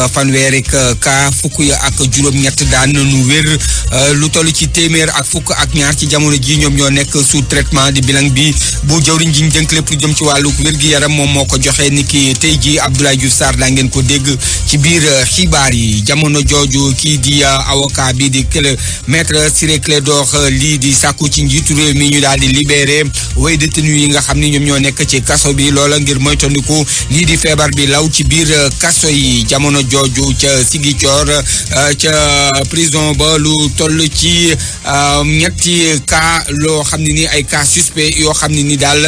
fanweeri ka fukk ya ak juróom-ñett daan nu wér lu toll ci téeméer ak fukk ak ñaar ci jamono ji ñoom ñoo nekk sous traitement di bilan bi bu jawriñ ji ñu dénk lépp lu jëm ci wàllu wér-gi-yaram moom moo ko joxe ni ki tey ji Abdoulaye Diouf Sarr daa ngeen ko dégg ci biir xibaar yi jamono jooju kii di avocat bi di maître Ciré Clédor lii di sàkku ci njiitu réew mi ñu daal di libéré way détenu yi nga xam ni ñoom ñoo nekk ci kaso bi loola ngir moytandiku lii di feebar bi law ci biir kaso yi jamono jooju ca Ziguinchor ca prison ba lu toll ci ñetti cas loo xam ne ni ay cas suspect yoo xam ne ni daal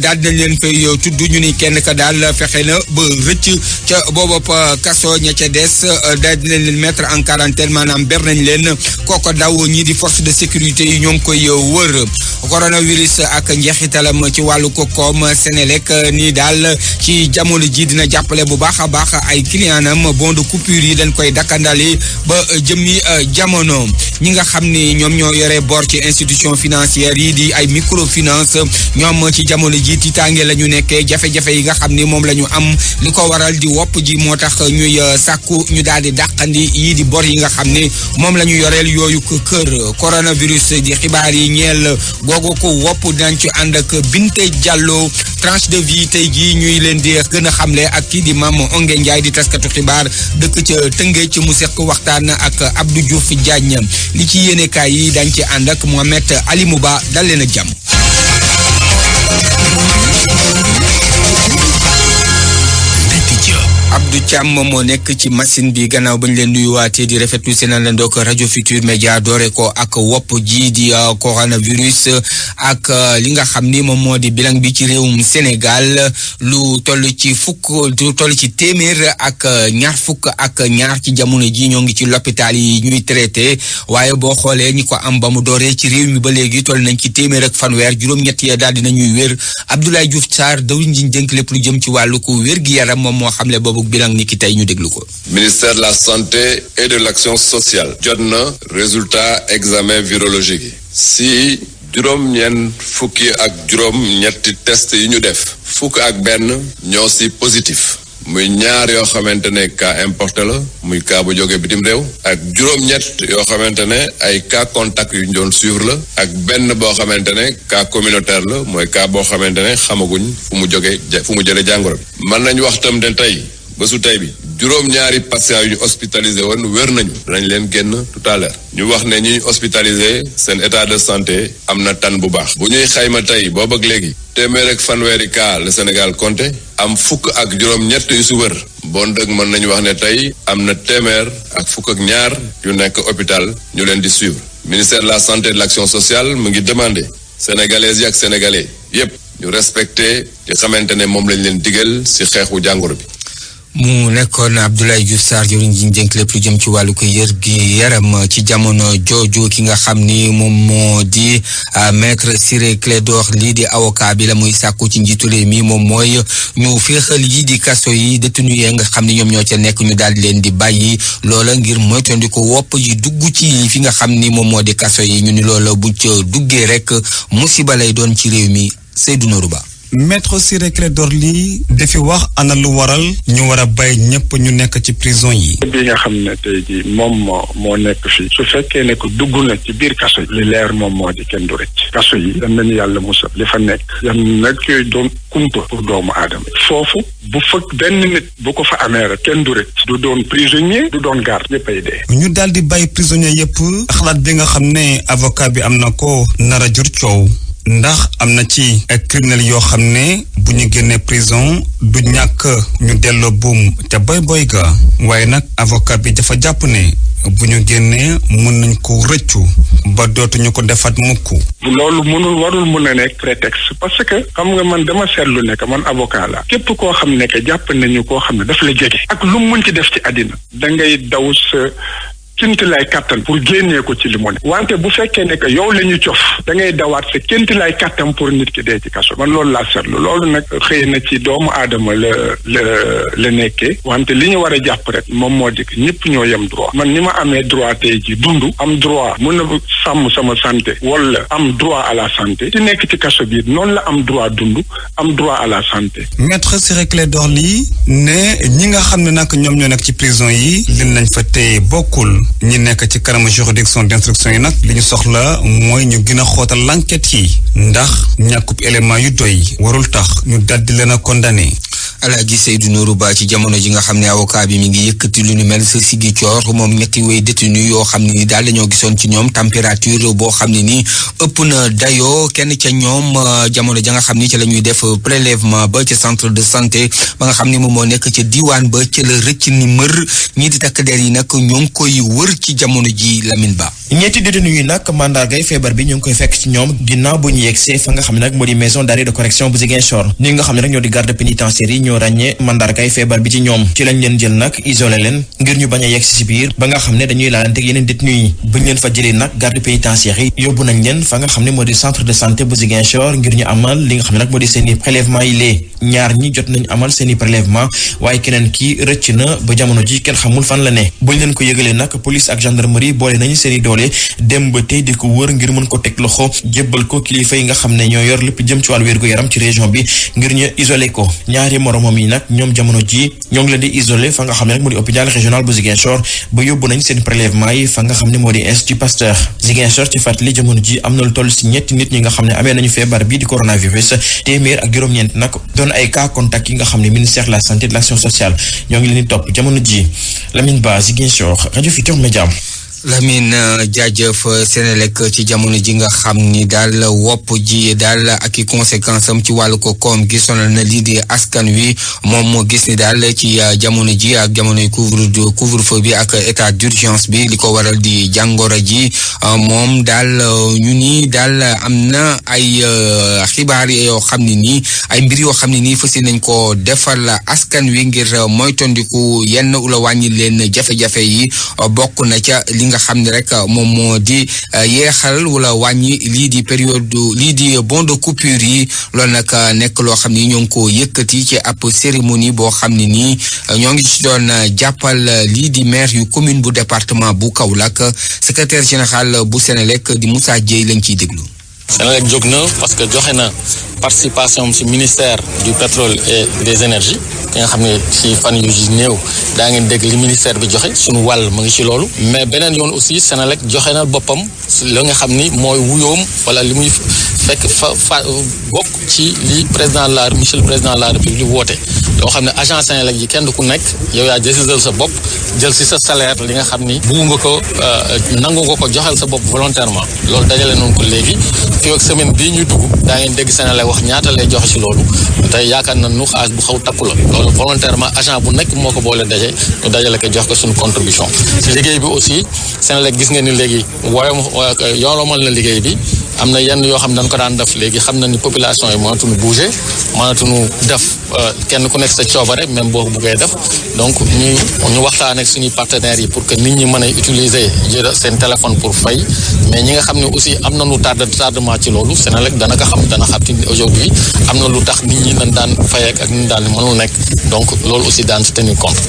daal dinañ leen fay tudd ñu ni kenn ka daal fexe na ba rëcc ca booba kaso ña ca des daal dinañ leen mettre en quarantaine maanaam ber nañ leen kooko daw ñii di force de sécurité yi ñoo ngi koy wër coronavirus ak njeexitalam ci wàllu koom Senelec nii daal ci jamono ji dina jàppale bu baax a baax ay clientam bon de coupure yi dañ koy dakkandali ba jëmmi jamono ñi nga xam ni ñoom ñoo yore bor ci institution financière yi di ay microfinance ñoom ci jamono ji tiitaange la ñu nekkee jafe-jafe yi nga xam ni moom la ñu am li ko waral di wopp ji moo tax ñuy sàkku ñu daal di dàqandi yii di bor yi nga xam ni moom la ñu yoreel yooyu kër coronavirus di xibaar yi ñeel googu ko wopp dinañ ci ànd ak Binte Diallo tranche de vie tey jii ñuy leen di gën a xamle ak kii di Mame Ongué Ndiaye di taskatu xibaar dëkk ca Tëngéej ci mu seq waxtaan ak Abdou Diouf Diagne li ci yéenekaay yi dañ ci ànd ak Mohamed Ali Mouba dal leen ak jàmm. Abdou Thiam moo nekk ci machine bi gannaaw bañ leen nuyuwaatee di rafetlu seen àndandoo ak rajo Futur Média doore ko ak wopp ji di coronavirus ak li nga xam ni moom moo di bilan bi ci réewum Sénégal lu toll ci téeméer ak ñaar fukk ak ñaar ci jamono ji ñoo ngi ci l'hôpital yi ñuy traité waaye boo xoolee ñi ko am ba mu dooree ci réew mi ba léegi toll nañ ci téeméer ak fanweer juróom-ñett ya daal dina ñuy wér Abdoulaye Diouf Sarr dawriñ ji dénk lépp lu jëm ci wàllu ko wér-gi-yaram moom moo xamle boobu bilan ni ki tey ñu déglu ko. Ministère de la santé et de l'action sociale jot na résultat examen virologique yi si juróom-ñeent fukki ak juróom-ñetti test yi ñu def fukk ak benn ñoo si positif muy ñaar yoo xamante ne cas importé la muy cas bu jóge bitim réew ak juróom-ñett yoo xamante ne ay cas contact yu ñu doon suivre la ak benn boo xamante ne cas communautaire la mooy cas boo xamante ne xamaguñ fu mu jëlee jàngoro bi mën nañ wax tam ne tey bésu tey bi juróom-ñaari patients yu ñu hospitalisé woon wér nañu danañ leen génn tout à l'heure ñu wax ne ñi hospitalisé seen état de santé am na tan bu baax bu ñuy xayma tey boobu ak léegi téeméer ak fanweeri cas le Sénégal compté am fukk ak juróom-ñett yu su wër bon dëgg mën nañu wax ne tey am na téeméer ak fukk ak ñaar yu nekk hôpital ñu leen di suivre ministère de la santé et de l'action sociale mu ngi demandé sénégalaises yi ak sénégalais yépp ñu respecté li xamante ne moom lañ leen digal ci xeexu jàngoro bi. mu nekkoon Abdoulaye Diouf Sarr jëwriñ ji dénk lépp lu jëm ci wàllu ko yaram ci jamono jooju ki nga xam ni moom moo di maître Ciré Clédor lii di avocat bi la muy sàkku ci njiitu réew mi moom mooy ñu féexal yi di kaso yi détenu yi nga xam ni ñoom ñoo ca nekk ñu daal di leen di bàyyi loola ngir moytandiku wopp ji dugg ci fi nga xam ni moom moo di kaso yi ñu ni loola bu ca duggee rek musiba lay doon ci réew mi Seydou Nourou Ba. Maître Ciré Clédor Ly dafi wax ana lu waral ñu war a bàyyi ñëpp ñu nekk ci prison yi. bi nga xam ne tey jii moom moo nekk fii su fekkee ne ko dugg na ci biir kaso yi li leer moom moo di kenn du rëcc kaso yi yal nañu yàlla musal li fa nekk yal nag yooyu doon kumpa pour doomu aadama foofu bu fekk benn nit bu ko fa amee rek kenn du rëcc du doon prisonnier du doon garde ñëpp ay dee. ñu daal di bàyyi prisonnier yëpp xalaat bi nga xam ne avocat bi am na ko nar a jur coow. ndax am na ci ay criminel yoo xam ne bu ñu génnee prison du ñàkk ñu delloo buum te boy ga waaye nag avocat bi dafa jàpp ne bu ñu génnee mën nañ ko rëccu ba dootuñu ko defaat mukk. loolu warul mun a nekk prétexte parce que xam nga man dama seetlu ne que man avocat la képp koo xam ne que jàpp nañu koo xam ne daf la jege ak lu mu mën ci def ci àddina da ngay daw sa kéemtalaay kattan pour génnee ko ci li mu ne wante bu fekkee ne que yow la ñu cof da ngay dawaat sa kéemtalaay kattan pour nit ki dee ci kaso man loolu laa seetlu loolu nag xëy na ci doomu aadama la nekkee wante li ñu war a jàpp rek moom moo di ñëpp ñoo yem droit man ni ma amee droit tey ji dund am droit mën na sàmm sama santé wala am droit à la santé ci nekk ci kaso bi noonu la am droit dund am droit à la santé. Maître Ciré Clédor Ly ne ñi nga xam ne nag ñoom ñoo nekk ci prison yi li nañ fa téye bokkul ñi nekk ci kanamu juridiction d'instruction yi nag li ñu soxla mooy ñu gën a xóotal l'enquête yi ndax ñàkkub élément yu doy warul tax ñu daldi leen a condamné. Alaaji Seydou Nourou Ba ci jamono ji nga xam ne avocat bi mi ngi yëkkati lu ni mel sa Ziguinchor moom ñetti way détenu yoo xam ne ni daal dañoo gisoon ci ñoom température boo xam ne ni ëpp na dayoo kenn ca ñoom jamono ja nga xam ni ca la ñuy def prélèvement ba ca centre de santé ba nga xam ne moom moo nekk ca diwaan ba ca la rëcc ni mër ñii di takk der yi nag ñoo ngi koy wër ci jamono ji Lamine Ba. ñetti détenu yi nag mandargay feebar bi ñu ngi koy fekk ci ñoom ginnaaw bu ñu yegsee fa nga xam ne nag moo di maison d'arrêt de correction bu Ziguinchor ñi nga xam ne nag ñoo di garde pénitentiaire yi ñoo ràññee mandargay feebar bi ci ñoom ci lañ leen jël nag isolé leen ngir ñu bañ a yegsi ci biir ba nga xam ne dañuy laalante ak yeneen détenu yi buñ leen fa jëlee nag garde pénitentiaire yi yóbbu nañ leen fa nga xam ne moo di centre de santé bu Ziguinchor ngir ñu amal li nga xam ne nag moo di seeni prélèvement yi lee ñaar ñi jot nañ amal seeni prélèvement waaye keneen kii rëcc na ba jamono ji kenn xamul fan la ne buñ leen ko yëgalee nag police ak gendarmerie boole nañu seeni doole dem ba tey di ko wër ngir mën ko teg loxo jébbal ko kilifa yi nga xam ne ñoo yor lépp jëm ci wàllu wér-gu-yaram ci région bi ngir ñu isolé ko ñaari moromam yi nag ñoom jamono ji ñoo ngi leen di isolé fa nga xam ne nag moo di hôpital régional bu Ziguinchor ba yóbbu nañ seen prélèvement yi fa nga xam ne moo di Institut Pasteur Ziguinchor ci fàttali jamono ji am na lu toll si ñetti nit ñi nga xam ne amee nañu feebar bii di coronavirus téeméer ak juróom-ñeent nag doon ay cas contact yi nga xam ne ministère de la santé et de l'action sociale ñoo ngi leen di topp jamono ji Lamine Ba Ziguinchor rajo Futurs Médias. Lamine jaajëf Senelec ci jamono ji nga xam ni daal wopp ji daal ak i conséquence am ci wàllu ko koom gi sonal na lii di askan wi moom moo gis ni daal ci jamono ji ak jamonoy couvre-feu bi ak état d'urgence bi li ko waral di jàngoro ji moom daal ñu ni daal am na ay xibaar yoo xam ne nii ay mbir yoo xam ne nii fas nañ ko defal askan wi ngir moytandiku yenn ula wàññi leen jafe-jafe yi bokk na ca li nga xam ne rek moom moo di yeexal wala wàññi lii di période lii di bon de coupure yi loolu nag nekk loo xam ni ñoo ngi ko yëkkati ci ab cérémonie boo xam ne nii ñoo ngi ci doon jàppal lii di maire yu commune bu département bu Kaolack secrétaire général bu Senelec di Moussa Dieye lañ ciy déglu. Senelec jóg na parce que joxe na participation ci ministère du pétrole et des énergies ki nga xam ne ci fan yu néew daa ngeen dégg li ministère bi joxe suñu wàll mu ngi ci loolu mais beneen yoon aussi Senelec joxe na boppam la nga xam ni mooy wuyoom wala li muy fekk fa bokk ci li monsieur le président de la république woote loo xam ne agent Senelec yi kenn ku nekk yow yaa jël sa bopp jël ci sa salaire li nga xam ni bugg nga ko nangu nga ko joxel sa bopp volontairement loolu dajale noonu ko léegi fii ak semaine bii ñu dugg daa ngeen dégg Senelec wax ñaata lay joxe ci loolu tey yaakaar na nu xaalis bu xaw takku la loolu volontairement agent bu nekk moo ko boole daje ñu dajale ko jox ko suñu contribution ci liggéey bi aussi Senelec gis nga ni léegi yoolomal na liggéey bi am na yenn yoo xam ne dañ ko daan def léegi xam na ni population yi mënatuñu bouger mënatuñu def kenn ku nekk sa coobare même boo buggee def donc ñu waxtaan ak suñuy partenaires yi pour que nit ñi mën a utiliser seen téléphone pour fay mais ñi nga xam ne aussi am na lu tardement ci loolu Senelec dana xam ni aujourd'hui am na lu tax nit ñi nañ daan fay ak ñu daan mënul nekk donc loolu aussi daan ci tenir compte.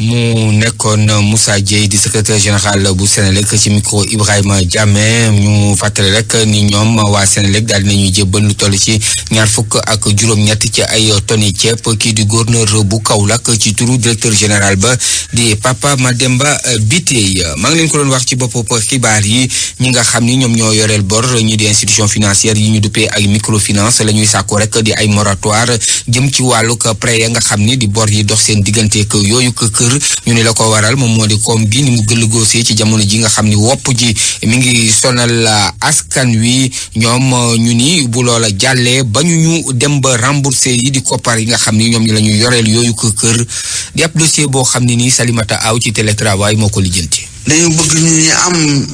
mu nekkoon Moussa Dieye di secrétaire général bu Senelec ci micro Ibrahima Diamé ñu fàttali rek ni ñoom waa Senelec daal dinañuy jébbal lu toll ci 26 ci ay tonni ceeb kii di gouverneur bu Kaolack ci turu directeur général ba di Papa Mademba Biteye maa ngi leen ko doon wax ci bopp xibaar yi ñi nga xam ni ñoom ñoo yoreel bor ñi di institution financière yi ñu duppee ay microfinance la ñuy sàkku rek di ay moratoire jëm ci wàllug prêt ya nga xam ni di bor yi dox seen digganteeg yooyu kër ñu ne la ko waral moom moo di koom gi ni mu gëllëgoosee ci jamono ji nga xam ni wopp ji mi ngi sonal askan wi ñoom ñu ni bu loola jàllee ba ñu dem ba remboursé yi di koppar yi nga xam ni ñoom ñi la ñu yoreel yooyu kër di ab dossier boo xam ne nii Salimata Aw ci télétravail moo ko lijjanti. dañu bëgg ñu am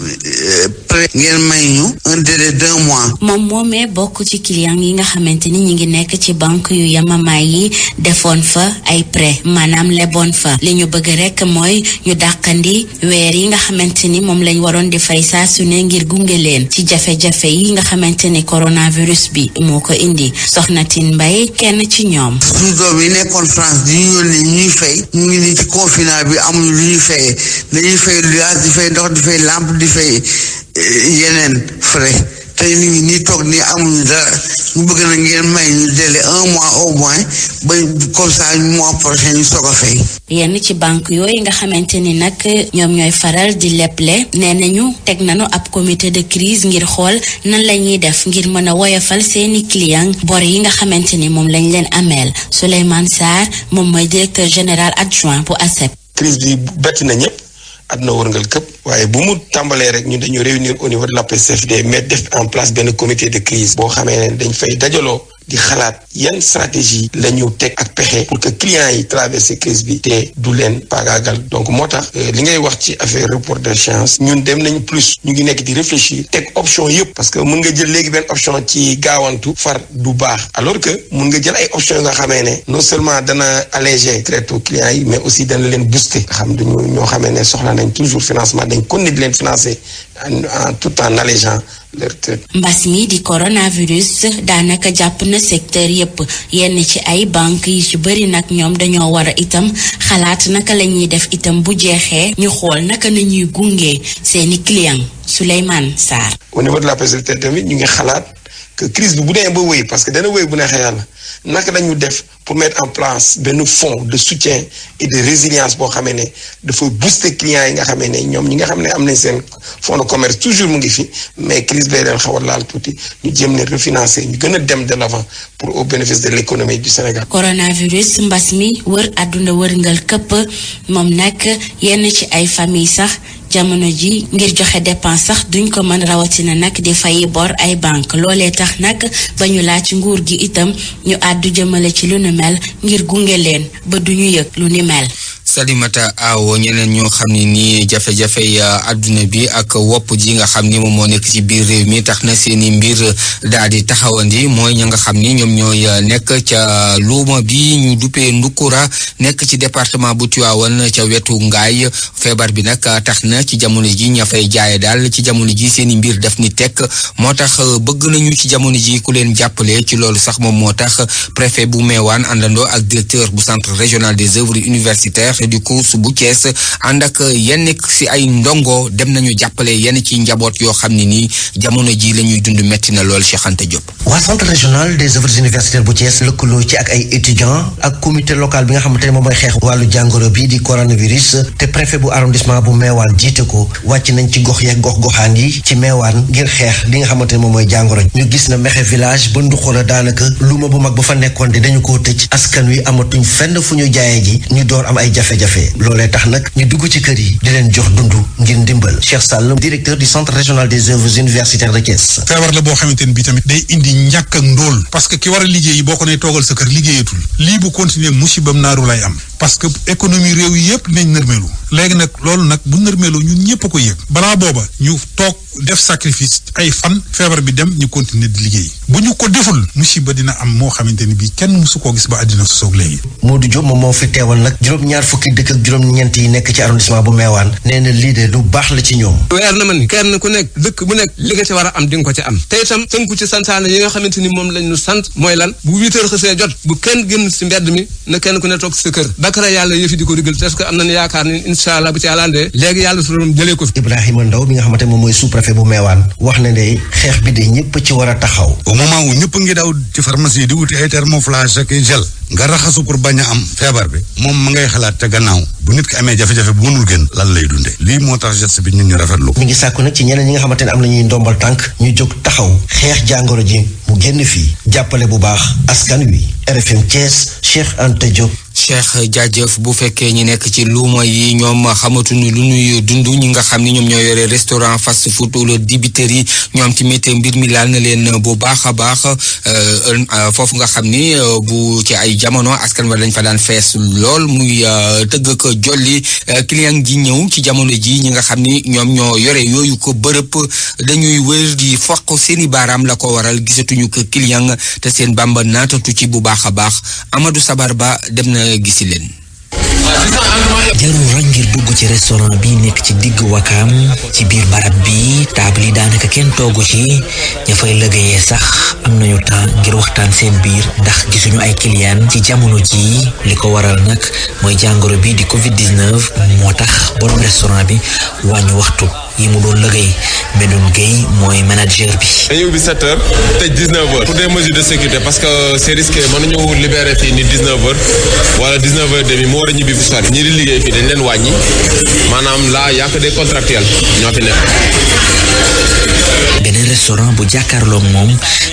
prêt ngeen may ñu un délai d'1 mois. moom moomee bokk ci client yi nga xamante ni ñi ngi nekk ci banque yu yamamaay yi defoon fa ay prêt maanaam leboon fa li ñu bëgg rek mooy ñu dàqandi weer yi nga xamante ni moom lañ waroon di fay saa su ne ngir gunge leen ci jafe-jafe yi nga xamante ni coronavirus bi moo ko indi. Soxna Tine Mbaye kenn ci ñoom. suñu doom yi nekkoon France di ñu yónnee ñuy fay ñu ngi nii ci confinement bi amuñu lu ñuy fayee dañuy fay luyaas di fay ndox di fay lampe di fay yeneen frais te ñu ngi nii toog nii amuñu dara ñu bëgg na ngeen may ñu délai 1 mois au moins ba comme ça mois prochain ñu soog a fay. yenn ci banque yooyu nga xamante ni nag ñoom ñooy faral di leble nee nañu teg nañu ab comité de crise ngir xool nan la ñuy def ngir mën a woyofal seeni client bor yi nga xamante ni moom lañ leen ameel. Souleymane Sarr moom mooy directeur général adjoint bu ASEP. crise bi bett na ñëpp àdduna wërngal këpp waaye bu mu tàmbalee rek ñun dañu réunir au niveau de la PCFD mais def en place benn comité de crise boo xamee ne dañ fay dajaloo di xalaat yan stratégie la ñu teg ak pexe pour que clients yi traversé crise bi te du leen paagaagal donc moo tax li ngay wax ci affaire report d'échéance ñun dem nañ plus ñu ngi nekk di réfléchir teg option yëpp parce que mën nga jël léegi benn option ci gaawantu far du baax alors que mën nga jël ay options nga xamee ne non seulement dana alléger traite aux clients yi mais aussi dana leen booster nga xam dañu ñoo xamee ne soxla nañ toujours financement dañ kon ne di leen financer en tout en allégeant mbas mi di coronavirus daanaka jàpp na secteur yépp yenn ci ay banque yi ci bëri nag ñoom dañoo war a itam xalaat naka la ñuy def itam bu jeexee ñu xool naka la ñuy gunge seeni client. Souleymane Sarr. au niveau de la PCFD tamit ñu ngi xalaat que crise bi bu dee ba wéy parce que dana wéy bu neexee yàlla naka dañu def pour mettre en place benn fonds de soutien et de résilience boo xamee ne dafa booster clients yi nga xamee ne ñoom ñi nga xam ne am nañ seen fonds de commerce toujours mu ngi fi mais crise bay leen xaw a laal tuuti ñu jéem ne refinancer ñu gën a dem de l'avant pour au bénéfice de l'économie du Sénégal. coronavirus mbas mi wër àdduna wërngal këpp moom nag yenn ci ay famille sax jamono ji ngir joxe dépense sax duñ ko mën rawatina nag di fay bor ay banque loolee tax nag ba ñu laaj nguur gi itam ñu àddu jëmale ci lu ni mel ngir gunge leen ba duñu yëg lu ni mel. Salimata Awo ñeneen ñoo xam ne nii jafe-jafe adduna bi ak wopp ji nga xam ni moom moo nekk ci biir réew mi tax na seeni mbir daal di taxawandi mooy ña nga xam ni ñoom ñooy nekk ca luuma bi ñu duppee Ndukura nekk ci département bu Tivaouane ca wetu Ngaay feebar bi nag tax na ci jamono ji ña fay jaaye daal ci jamono ji seeni mbir def ni tekk moo tax bëgg nañu ci jamono ji ku leen jàppale ci loolu sax moom moo tax préfet bu Meewaan àndandoo ak directeur bu centre régional des œuvres universitaires du cours bu Thiès ànd ak yenn ci ay ndongo dem nañu jàppale yenn ci njaboot yoo xam ne nii jamono ji la ñuy dund metti na lool Cheikh Anta Diop. waa centre régional des œuvres universitaires bu Thiès lëkkaloo ci ak ay étudiants ak comité local bi nga xamante ne moom mooy xeex wàllu jàngoro bi di coronavirus te préfet bu arrondissement bu Meewaan jiite ko wàcc nañ ci gox yeeg gox-goxaan yi ci Meewaan ngir xeex li nga xamante ne moom mooy jàngoro ñu gis na Mexe village ba Nduxula daanaka luuma bu mag ba fa nekkoon di dañu koo tëj askan wi amatuñ fenn fu ñu jaayee ji ñu door am ay jafe-jafe loolee tax nag ñu dugg ci kër yi di leen jox dund ngir ndimbal Cheikh Sall directeur du centre régional des œuvres universitaires de Thiès. feebar la boo xamante ne bi tamit day indi ñàkk ak ndóol parce que ki war a liggéey boo ko ne toogal sa kër liggéeyatul lii bu continuer musibam naaru lay am parce que économie réew yi yëpp nañ nërmeelu léegi nag loolu nag bu nërmeeloo ñun ñëpp a ko yëg balaa booba ñu toog def sacrifice ay fan feebar bi dem ñu continuer di liggéey bu ñu ko deful musiba dina am moo xamante ni bii kenn musu koo gis ba àddina su soog léegi. Modou Diop moom moo fi teewal nag juróom-ñaar fukki dëkk ak juróom-ñeent yi nekk ci arrondissement bu Meewaan nee na lii de lu baax la ci ñoom. weer na man kenn ku nekk dëkk bu nekk li nga ci war a am di nga ko ci am te itam tënku ci santaane yi nga xamante ni moom lañ ñu sant mooy lan bu 8 heures xësee jot bu kenn génn si mbedd mi na kenn ku ne toog sa kër bakara yàlla yëfi di ko digal parce que am nañu yaakaar ni incha allah bu ci àllandee léegi yàlla su doon jëlee ko fi. Ibrahima Ndaw mi nga xamante moom mooy sous-préfet bu Meewaan wax na ne xeex bi de ñëpp ci war a taxaw. au moment où ñëpp ngi daw ci pharmacie yi di wuti ay thermoflash ak gel nga raxasu pour bañ a am feebar bi moom ma ngay xalaat te gannaaw bu nit ki amee jafe-jafe bu mënul gën lan lay dundee lii moo tax geste bi ñun ñu rafetlu ko. mi ngi sàkku nag ci ñeneen ñi nga xamante ne am nañuy ndombal tànk ñu jóg taxaw xeex jàngoro ji mu génn fii jàppale bu baax askan wi RFM Thiès Cheikh Anta Diop. Cheikh jaajëf bu fekkee ñi nekk ci luuma yi ñoom xamatuñu lu ñuy dund ñi nga xam ni ñoom ñoo yore restaurant fast food wala dibiteri ñoom tamit mbir mi laal na leen bu baax a baax foofu nga xam ni bu ci ay jamono askan wa lañ fa daan fees lool muy tëgg ko jolli client ji ñëw ci jamono ji ñi nga xam ni ñoom ñoo yore yooyu ko bërëb dañuy wër di foq seeni baaraam la ko waral gisatuñu ko client te seen bamba naatatu ci bu baax a baax Amadou Sabar Ba dem na gisi leen. jarul rek ngir dugg ci restaurant bi nekk ci digg Wakaam ci biir barab bi table yi daanaka kenn toogu ci ña fay liggéeyee sax am nañu temps ngir waxtaan seen biir ndax gisuñu ay client ci jamono ji li ko waral nag mooy jàngoro bi di Covid-19 moo tax borom restaurant bi wàññi waxtu yi mu doon liggéey Medoune Gueye mooy manager bi. dañuy ubbi 7 heures tëj 19 heures pour des mesures de sécurité parce que c'est risqué mënuñu libérer fii ni 19 heures wala 19 heures demi mu war a ñibbi fu sori ñi di liggéey fii dañ leen wàññi maanaam là y a que des contractuels ñoo fi nekk. beneen restaurant bu jàkkaarloog moom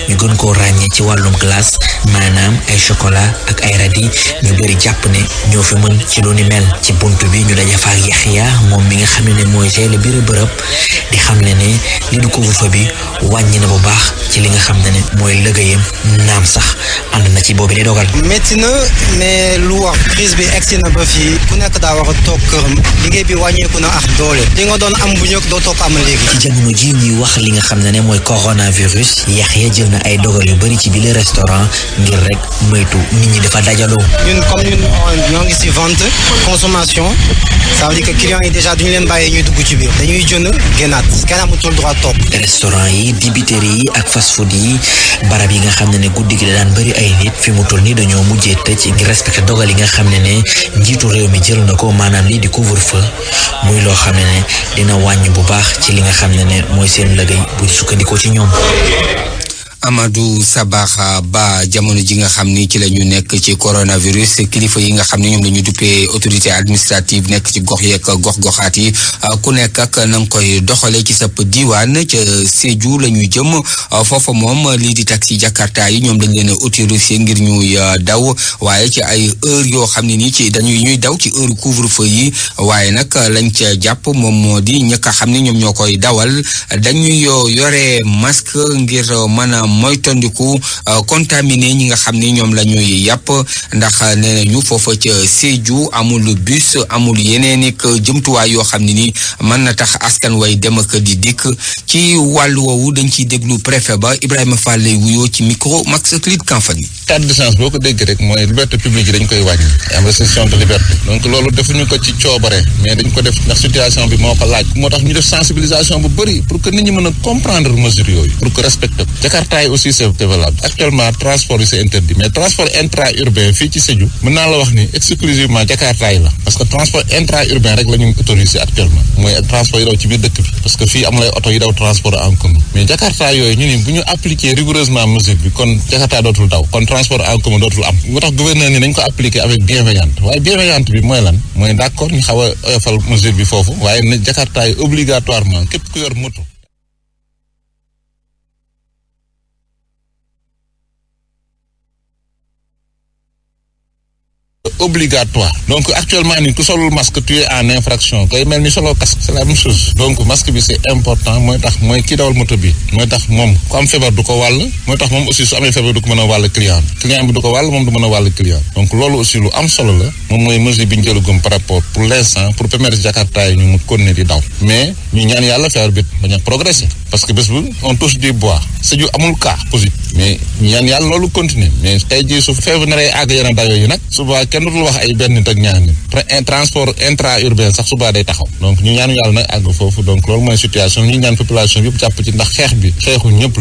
ñu gën koo ràññee ci wàllum glace maanaam ay chocolat ak ay radis ñu bëri jàpp ne ñoo fi mën ci lu ni mel ci buntu bi ñu daje fa ak Yaxya moom mi nga xam ne mooy gérer bërëb di xam ne li du couvre-feu bi wàññi na bu baax ci li nga xam ne mooy liggéeyam naam sax ànd na ci boobu di dogal. métti na mais lu wax crise bi egsi na ba fii ku nekk daa war a toog këram liggéey bi wàññeeku na ak doole li nga doon am bu njëkk doo toog am léegi. ci jamono ji ñuy wax li nga xam ne mooy coronavirus Yaxya jël na ay dogal yu bari ci bile restaurant ngir rek moytu nit ñi dafa dajaloo. ñun comme ñun ñoo ngi ci vente consommation ça veut dire que clients yi déjà duñu leen bàyyee ñuy dugg ci biir dañuy jënd génnaat kenn amatul droit toog. restaurant yi dibiteri yi ak fast food yi barab yi nga xam ne guddi gi da daan bëri ay nit fi mu toll nii dañoo mujjee tëj ngir respecté dogal yi nga xam ne njiitu réew mi jël na ko maanaam lii di couvre-feu muy loo xam ne dina wàññi bu baax ci li nga xam ne mooy seen liggéey bu sukkandikoo ci ñoom. Amadou Sabax Ba jamono ji nga xam ni ci la ñu nekk ci coronavirus kilifa yi nga xam ne ñoom la ñu duppee autorité administrative nekk ci gox yeeg gox-goxaat yi ku nekk ak na nga koy doxalee ci sap diwaan ca Sédhiou la ñuy jëm foofa moom lii di taxi Jakarta yi ñoom dañ leen a autorisé ngir ñuy daw waaye ci ay heure yoo xam ne nii ci ñuy daw ci heure couvre-feu yi waaye nag lañ ca jàpp moom moo di ñëkk a xam ne ñoom ñoo koy dawal dañuy yore masque ngir mën a moytandiku contaminé ñi nga xam ni ñoom la ñuy yàpp ndax nee nañu foofa ca Sédhiou amul bus amul yeneen i jëmtuwaay yoo xam ne ni mën na tax askan way dem ak di dikk ci wàllu woowu dañ ciy déglu préfet ba Ibrahima Fall lay wuyoo ci micro Max Clit Kamfani. état d'urgence boo ko dégg rek mooy liberté publique yi dañ koy wàññi am restriction de liberté donc loolu defuñu ko ci coobare mais dañ ko def ndax situation bi moo ko laaj moo tax ñu def sensibilisation bu bëri pour que nit ñi mën a comprendre mesures yooyu pour que respecter ko Jakarta yi aussi c'est valable actuellement transport yi c'est interdit mais transport intra-urbain fii ci Sédhiou mën naa la wax ni exclusivement Jakarta yi la parce que transport intra-urbain rek la ñu autorisé actuellement mooy transport yi daw ci biir dëkk bi parce que fii am lay oto yi daw transport en commun mais Jakarta yooyu ñu ni bu ñu appliquer rigoureusement mesure bi kon Jakarta dootul daw kon transport en commun dootul am moo tax gouverneur ni nañ ko appliquer avec bienveillante waaye bienveillante bi mooy lan mooy d'accord ñu xaw a oyofal mesure bi foofu waaye na Jakarta yi obligatoirement képp ku yor moto obligatoire donc actuellement ni ku solul masque tu es en infraction koy mel ni solo casque c'est la même chose donc masque bi c'est important mooy tax mooy kii dawal moto bi mooy tax moom ku am feebar du ko wàll mooy tax moom aussi su amee feebar du ko mën a wàll client bi du ko wàll moom du mën a wàll client donc loolu aussi lu am solo la moom mooy mesure bi ñu jëlagum par rapport pour l'instant pour permettre Jakarta yi ñu mu continuer di daw mais ñu ñaan yàlla feebar bi bañ a progresser parce que bés bu on touche du bois Sédhiou amul cas positif mais ñu ñaan yàlla loolu continuer mais tey jii su feebar naree àgg yenn dayo yi nag suba kenn dootul wax ay benn nit ak ñaar nit transport intra-urbain sax suba day taxaw donc ñu ñaanu yàlla nag àgg foofu donc loolu mooy situation ñu ñaan population bi yëpp jàpp ci ndax xeex bi xeexu ñëpp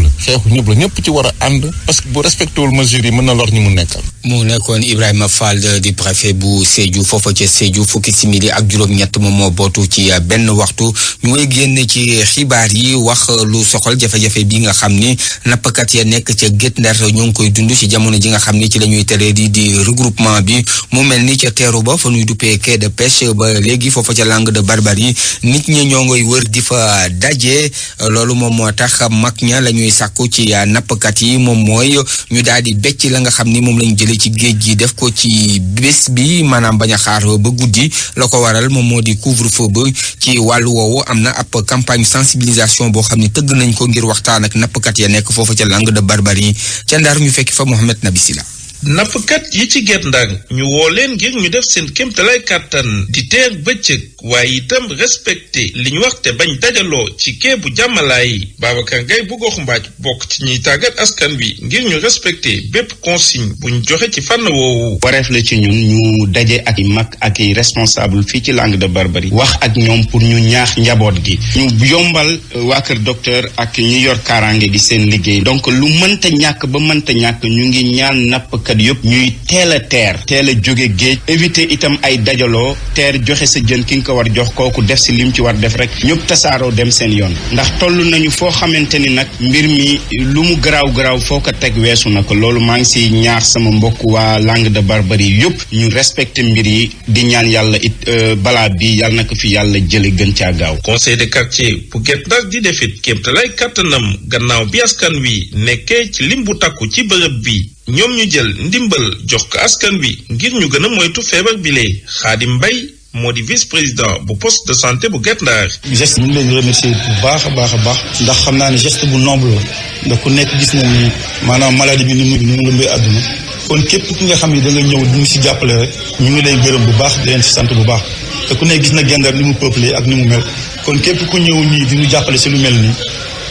la ñëpp ci war a ànd parce que bu respecté wul mesures yi mën na lor ñi mu nekkal. mu nekkoon Ibrahima Fall di préfet bu Sédhiou foofa ca Sédhiou fukki simili ak juróom-ñett moom moo bootu ci benn waxtu ñu ngi génn ci xibaar yi wax lu soxal jafe-jafe bi nga xam ni nappkat ya nekk ca Guet Ndar ñoo ngi koy dund ci jamono ji nga xam ni ci la ñuy tere di regroupement bi mu mel ni ca teeru ba fa ñuy duppee quai de pêche ba léegi foofa ca Langue de Barbarie nit ñi ñoo ngay wër di fa daje loolu moom moo tax mag ña la ñuy sàkku ci nappkat yi moom mooy ñu daal di becc la nga xam ni moom la ñu jëlee jëlee ci géej gi def ko ci bés bi maanaam bañ a xaar ba guddi la ko waral moom moo di couvre-feu ba ci wàllu woowu am na ab campagne sensibilisation boo xam ne tëgg nañ ko ngir waxtaan ak nappkat ya nekk foofu ca Langue de Barbarie ca Ndar ñu fekk fa Mohamed Nabi Sila. nappkat yi ci Guet Ndang ñu woo leen ngir ñu def seen kéemtalaay kàttan di teer bëccëg waaye itam respecté li ñu wax te bañ dajaloo ci quai bu Jàmmalaay. Babacar Gaye bu Gox Mbaaj bokk ci ñuy tàggat askan wi ngir ñu respecté bépp consigne bu ñu joxe ci fànn woowu. wareef la ci ñun ñu daje ak i mag ak i responsable fii ci Langue de Barbarie wax ak ñoom pour ñu ñaax njaboot gi ñu yombal waa kër docteur ak ñi yor kaaraange gi seen liggéey donc lu mënta ñàkk ba mënta ñàkk ñu ngi ñaan nappkat yëpp ñuy teel a jóge géej éviter itam ay dajaloo teer joxe sa jën ki nga ko war jox kooku def si lim ci war def rek ñëpp tasaaroo dem seen yoon ndax toll nañu foo xamante ni nag mbir mi lu mu garaaw foo ko teg weesu na ko loolu maa ngi si ñaax sama mbokk waa Langue de Barbarie yëpp ñu respecté mbir yi di ñaan yàlla it balaa bi yàlla na ko fi yàlla jële gën caa gaaw. conseil de quartier bu Guet Ndang di defit kéemtalaay kàttanam gannaaw bi askan wi nekkee ci lim bu takku ci bërëb bi. ñoom ñu jël ndimbal jox ko askan wi ngir ñu gën a moytu feebar bi lee Xaadim Mbay moo di vice-président bu poste de santé bu Guet Ndang. geste ñu ngi leen di remercier bu baax a baax ndax xam naa ne geste bu noble la ndax ku nekk gis na ni maanaam maladie bi ni mu lëmbee àdduna kon képp ki nga xam ne da nga ñëw di ñu si jàppale rek ñu ngi lay gërëm bu baax di leen si sant bu baax te ku nekk gis na Guet Ndang ni mu peuplé ak ni mu mel kon képp ku ñëw nii di ñu jàppale si lu mel nii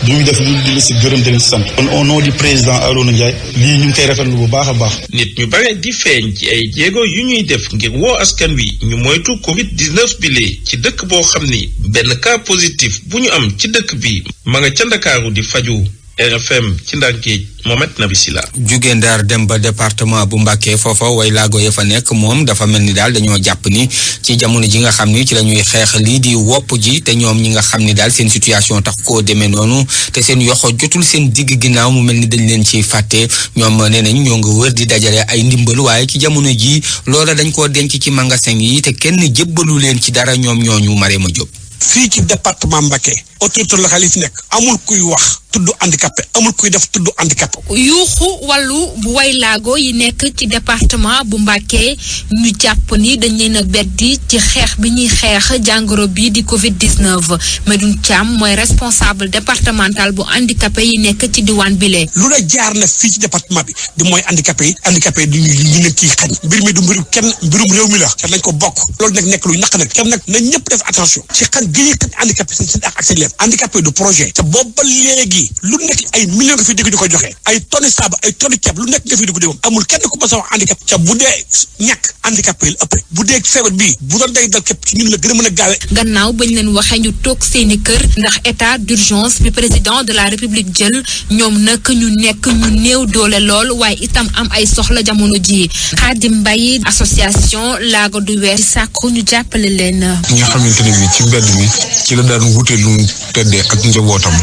duñu def lu di la si gërëm di leen si sant kon au nom du président Arouna Ndiaye lii ñu ngi koy rafetlu bu baax a baax. nit ñu bare di feeñ ci ay jéego yu ñuy def ngir woo askan wi ñu moytu Covid-19 bi lee ci dëkk boo xam ni benn cas positif bu ñu am ci dëkk bi ma nga ca Ndakaaru di faju RFM ci Ndar Géej Mohamed Nabi Sila. jóge Ndar dem ba département bu Mbacké foofa way laago ya fa nekk moom dafa mel ni daal dañoo jàpp ni ci jamono ji nga xam ni ci la ñuy xeex lii di wopp ji te ñoom ñi nga xam ni daal seen situation tax koo demee noonu te seen yoxo jotul seen digg ginnaaw mu mel ni dañ leen ci fàtte ñoom nee nañ ñoo nga wër di dajale ay ndimbal waaye ci jamono ji loola dañ koo denc ci magasin yi te kenn jébbalu leen ci dara ñoom ñooñu Marema Diop. fii ci département Mbacké autorité locale yi fi nekk amul kuy wax tudd handicapé amul kuy def tudd handicapé. yuuxu wàllu bu way laago yi nekk ci département bu Mbacké ñu jàpp ni dañ leen a beddi ci xeex bi ñuy xeex jàngoro bi di Covid-19 Medoune Thiam mooy responsable départemental bu handicapé yi nekk ci diwaan bile. lu la jaar na fii ci département bi di mooy handicapé yi du ñu leen ciy xañ mbir mi du mbiru kenn mbirum réew mi la te nañ ko bokk loolu nag nekk lu naq nag kenn nag na ñëpp def attention ci xañ gi ñuy xañ handicapé seen ak seen leef handicapé du projet te boobu ba léegi lu nekk ay millions nga fi dégg ñu ko joxe ay tonnes saabu ay tonnes ceeb lu nekk nga fi dégg di moom amul kenn ku ma sa wax handicap ca bu dee ñàkk handicapé yi la ëpp bu dee feebar bii bu doon day dal képp ci ñun la gën a mën a gaawe gannaaw bañ leen waxee ñu toog seeni kër ndax état d'urgence bi président de la république jël ñoom nag ñu nekk ñu néew doole lool waaye itam am ay soxla jamono ji Xaadim Mbay association Laago du Weer ci sàkku ñu jàppale leen. ñi nga xamante ne bi ci mbedd mi ci la daan wute lu teddee ak njabootam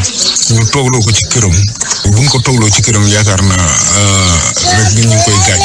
ñu toogloo ko ci këram buñ ko toogloo ci këram yaakaar na rek ñu ngi koy gaañ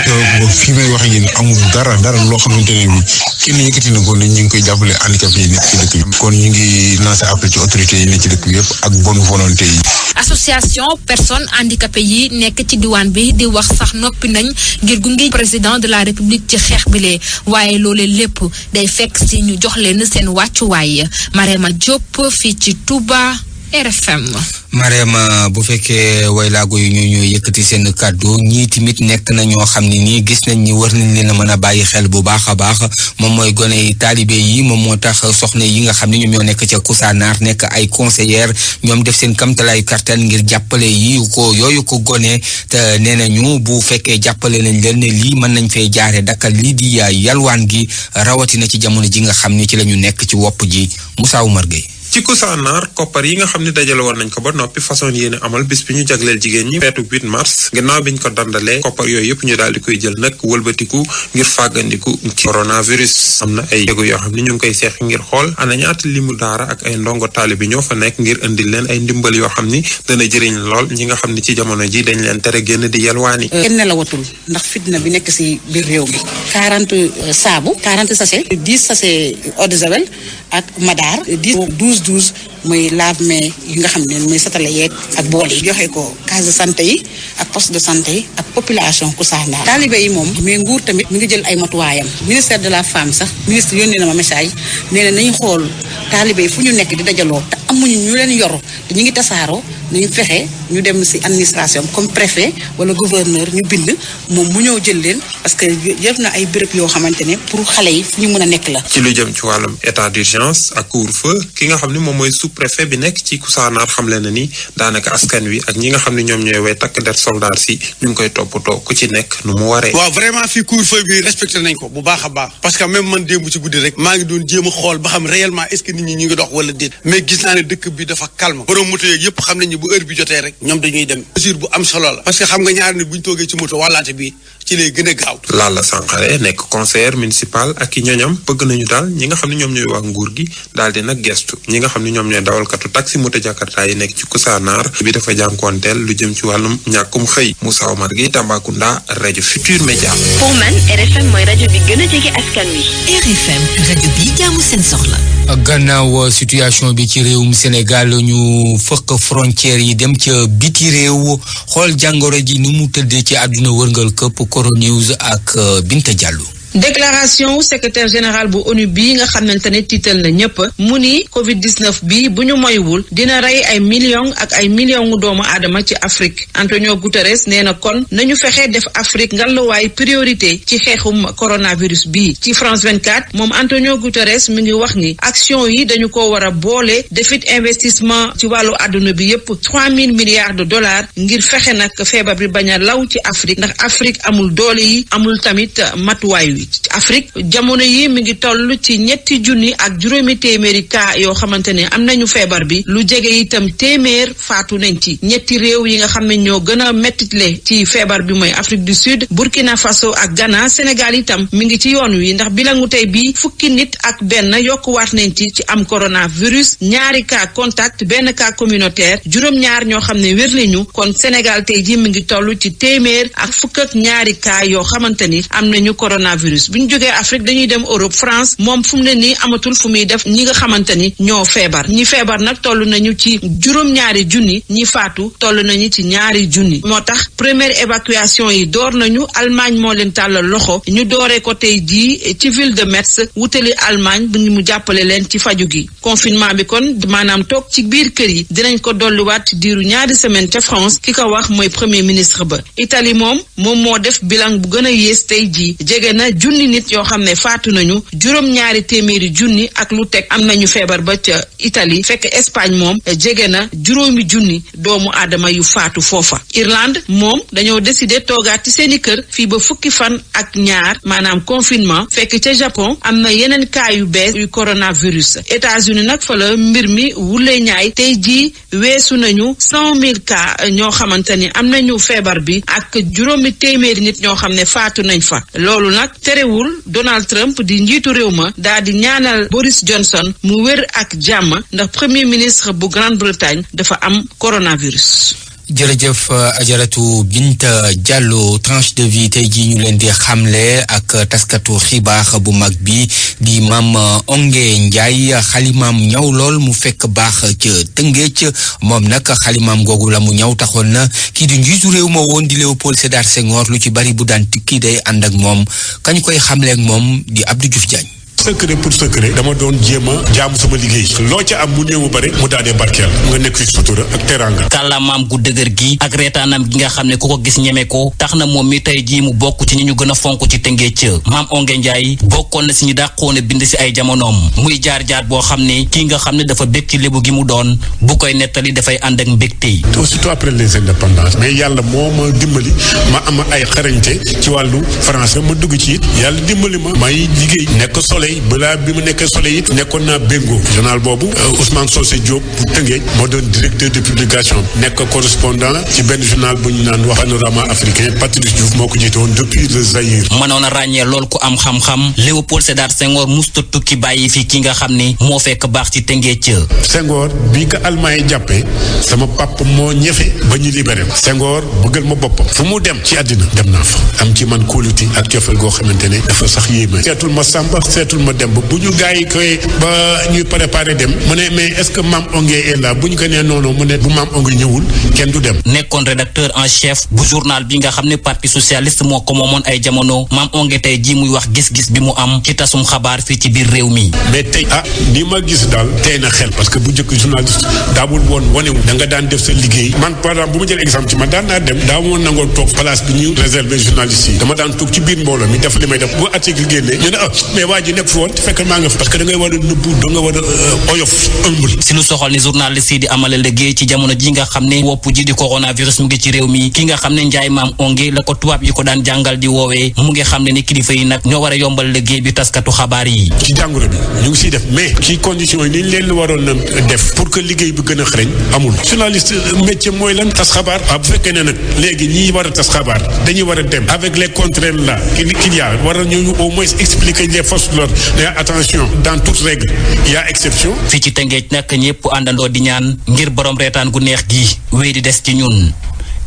te fii may wax yéen amul dara loo xamante ne bi kenn yëkkati na ko ne ñu ngi koy jàppale handicapé yi nekk ci dëkk bi kon ñu ngi lancé appel ci autorités yi nekk ci dëkk bi yëpp ak bonne volonté yi. association personnes handicapées yi nekk ci diwaan bi di wax sax noppi nañ ngir gunge président de la république ci xeex bi lee waaye loolee lépp day fekk si ñu jox leen seen wàccuwaay Marema Diop fii ci Touba RFM. Marema bu fekkee waylaago yi ñooy yëkkati seen kàddu ñii tamit nekk na ñoo xam ne nii gis nañ ni war nañ leen a mën a bàyyi xel bu baax a baax moom mooy gone yi taalibe yi moom moo tax soxna yi nga xam ne ñoom ñoo nekk ca Kousanaar nekk ay conseillère ñoom def seen kamtalaayu kartan ngir jàppale yooyu ko gone te nee nañu bu fekkee jàppale nañ leen ne lii mën nañ fay jaare dakkal lii di yalwaan gi rawatina ci jamono ji nga xam ne ci la ñu nekk ci wopp ji Moussa Oumar Gueye. ci Kousanaar koppar yi nga xam ne dajale woon nañ ko ba noppi façon yéene amal bis bi ñu jagleel jigéen ñi feetu 8 mars gannaaw biñ ko dandalee koppar yooyu yëpp ñu daal di koy jël nag wëlbatiku ngir fàggandiku ci coronavirus am na ay jéego yoo xam ne ñu ngi koy seex ngir xool ana ñaata limu daara ak ay ndongo taali bi ñoo fa nekk ngir indil leen ay ndimbal yoo xam ni dana jëriñ lool ñi nga xam ne ci jamono ji dañ leen tere génn di yelwaani. kenn la watul ndax fitna bi nekk si biir réew mi 40 saabu 40 sachet 10 sachet eau de javel ak madar 12 12 mooy lave-mains yi nga xam ne mooy satala yeeg ak bool yi joxe ko case de santé yi ak poste de santé yi ak population Koussanar. taalibe yi moom mais nguur tamit mi ngi jël ay matuwaayam ministère de la femme sax ministre yónnee na ma message nee na nañu xool taalibe yi fu ñu nekk di dajaloo te amuñu ñu leen yor te ñu ngi tasaaroo nañu fexe ñu dem ci administration comme préfet wala gouverneur ñu bind moom mu ñëw jël leen parce que jëf na ay béréb yoo xamante ne pour xale yi fu ñu mën a nekk la. ci lu jëm ci wàllum état d'urgence ak couvre-feu ki nga xam ne moom mooy sous-préfet bi nekk ci Koussanar xamle na ni daanaka askan wi ak ñi nga xam ne ñoom ñooy way takk der soldat si ñu ngi koy toppatoo ku ci nekk nu mu waree. waaw vraiment fii couvre-feu bi respecté nañ ko bu baax a baax parce que même man démb ci guddi rek maa ngi doon jéem a xool ba xam réellement est-ce que nit ñi ñu ngi dox wala déet mais gis naa ne dëkk bi dafa calme borom moto yeeg yëpp xam nañ ni bu heure bi jotee rek ñoom dañuy dem mesure bu am solo la parce que xam nga ñaari nit bu ñu toogee ci moto wàllaate bi ci lay gën a gaaw. Lalla Sankhare nekk conseiller municipal ak i ñoñam bëgg nañu daal ñi nga xam ne ñoom ñooy waa nguur gi daal di nag gestu ñi nga xam ne ñoom ñooy dawalkatu taxi moto Jakarta yi nekk ci Koussanar bi dafa jànkoonteel lu jëm ci wàllum ñàkkum xëy. Moussa Omar Gueye Tambacounda rajo Futur Média. pour man RFM mooy rajo bi gën a jege askan wi. RFM rajo bi jaamu seen soxla. gannaaw situation bi ci réewum Sénégal ñu fëq frontières yi dem ca biti réew xool jàngoro ji ni mu tëddee ci àdduna wërngal këpp Coronews ak Binta Diallo. déclaration secrétaire général bu ONU bi nga xamante ne tiital na ñëpp mu ni Covid-19 bi bu ñu moywul dina rey ay millions ak ay millions doomu aadama ci Afrique Antonio Guterres nee na kon nañu fexe def Afrique ngallaawaay priorité ci xeexum coronavirus bi ci France 24 moom Antonio Guterres mi ngi wax ni action yi dañu ko war a boole defit investissement ci wàllu àdduna bi yépp 3000 milliards de dollars ngir fexe nag feebar bi bañ a law ci Afrique ndax Afrique amul doole yi amul tamit matuwaay wi. Afrique jamono yi mi ngi toll ci 3,7 cas yoo xamante ne am nañu feebar bi lu jege itam téeméer faatu nañ ci ñetti réew yi nga xam ne ñoo gën a mettitle ci feebar bi mooy Afrique du Sud Burkina Faso ak Ghana Sénégal itam mi ngi ci yoon wi ndax bilangu tey bi fukki nit ak benn yokkuwaat nañ ci am coronavirus 2 cas contact benn cas communautaire juróom-ñaar ñoo xam ne wér nañu kon Sénégal tey ji mi ngi toll ci téeméer ak fukk ak 2 cas yoo xamante ni am nañu coronavirus bu ñu jógee Afrique dañuy dem Europe France moom fu mu ne nii amatul fu muy def ñi nga xamante ni ñoo feebar ñi feebar nag toll nañu ci juróom-ñaari junni ñi faatu toll nañu ci 2 junni moo tax première évacuation yi door nañu Allemagne moo leen tàllal loxo ñu dooree ko tey jii ci ville de Metz wutali Allemagne bu mu jàppale leen ci faju gi confinement bi kon maanaam toog ci biir kër yi dinañ ko dolliwaat ci diiru 2 semaines ca France ki ko wax mooy premier ministre ba Italie moom moo def bilan bu gën a yées tey jii jege na junni nit yoo xam ne faatu nañu juróom-ñaari téeméeri junni ak lu teg am nañu feebar ba ca Italie fekk Espagne moom jege na juróomi junni doomu aadama yu faatu foofa Irlande moom dañoo décider toogaat ci seeni kër fii ba fukki fan ak ñaar maanaam confinement fekk ca Japon am na yeneen cas yu bees yu coronavirus États-Unis nag fa la mbir mi wulee ñaay tey jii weesu nañu 100,000 cas ñoo xamante ni am nañu feebar bi ak juróomi téeméeri nit ñoo xam ne faatu nañ fa loolu nag terewul Donald Trump di njiitu réew ma daal di ñaanal Boris Johnson mu wér ak jàmm ndax premier ministre bu Grande-Bretagne dafa am coronavirus. jërëjëf ajaratu Binta Diallo tranche de vie tey jii ñu leen di xamle ak taskatu xibaar bu mag bi di Mame Ongué Ndiaye xalimaam ñaw lool mu fekk baax ca Tëngéej moom nag xalimaam googu la mu ñaw taxoon na kii di njiitu réew ma woon di Léopold Sédar Senghor lu ci bari bu daan tukki day ànd ak moom kañ koy xamle ak moom di Abdou Diouf Diagne. secret pour secret dama doon jéem a jaamu sama liggéey loo ca am mu néew mu bari mu daadee barkeel nga nekk fi sutura ak teranga kàllaamaam gu dëgër gi ak reetaanam gi nga xam ne ku ko gis ñeme ko tax na moom mi tey jii mu bokk ci ñi ñu gën a fonk ci Tëngéej Mame Ongué Ndiaye bokkoon na si ñu dàqoon a bind si ay jamonoom muy jaar-jaar boo xam ne kii nga xam ne dafa bég ci lébu gi mu doon bu koy nettali dafay ànd ak mbégte aussitôt après les indépendances mais yàlla moo ma dimbali ma am ay xarañte ci wàllu français ma dugg ci it yàlla dimbali ma may liggéey nekk soleil balaa bi mu nekkee soleil it nekkoon naa Bengo journal boobu Ousmane Socé Diop bu Tëngéej moo doon directeur de publication nekk correspondant ci benn journal bu ñu naan wax panorama africain Patrice Diouf moo ko jiite woon depuis le Zaïre. mënoon a ràññee lool ku am xam-xam Léopold Sédar Senghor musta tukki bàyyi fii ki nga xam ni moo fekk baax ci Tëngéej. Senghor bii ko Allemagne yi jàppee sama papa moo ñefe ba ñu libéré ko Senghor bëggal ma boppam fu mu dem ci àddina dem naa fa am ci man kóoluti ak cofeel goo xamante ne dafa sax yéeme seetul ma Samba seetul jaratul ma dem ba bu ñu gars yi koy ba ñuy préparé dem mu ne mais est-ce que Mame Ongué est là bu ñu ko nee noonu mu ne bu Mame Ongué ñëwul kenn du dem. nekkoon rédacteur en chef bu journal bi nga xam ne parti socialiste moo ko moomoon ay jamono Mame Ongué tey jii muy wax gis-gis bi mu am ci tasum xabaar fii ci biir réew mi. mais tey ni ma gis daal tey na xel parce que bu njëkk journaliste daawul woon wanewu da nga daan def sa liggéey man par exemple bu ma jël exemple ci man daan naa dem daaw moon nangoo toog place bi ñu réservé journaliste yi dama daan toog ci biir mbooloo mi def li may def bu article génnee ñu ne mais waa ji nekk fi woon te fekk maa nga fa parce que da ngay war a nëbbu da nga war a oyof ëmbul. si lu soxal ni journaliste yi di amale liggéey ci jamono ji nga xam ne wopp ji di coronavirus mu ngi ci réew mi ki nga xam ne Ndiaye Mame Ongué la ko tubaab yi ko daan jàngal di woowee mu ngi xam ne ni kilifa yi nag ñoo war a yombal liggéey bi taskatu xabaar yi. ci jàngoro bi ñu ngi siy def mais ci conditions yi ni ñu leen waroon a def pour que liggéey bi gën a xarañ amul journaliste métier mooy lan tas xabaar bu fekkee ne nag léegi ñi war a tas xabaar dañuy war a dem avec les contraintes là qu'il y a war a ñooñu au moins expliquer les forces de l'ordre mais attention dans toute règle il y a exception. fii ci Tëngéej nag ñëpp àndandoo di ñaan ngir borom reetaan gu neex gi wéy di des ci ñun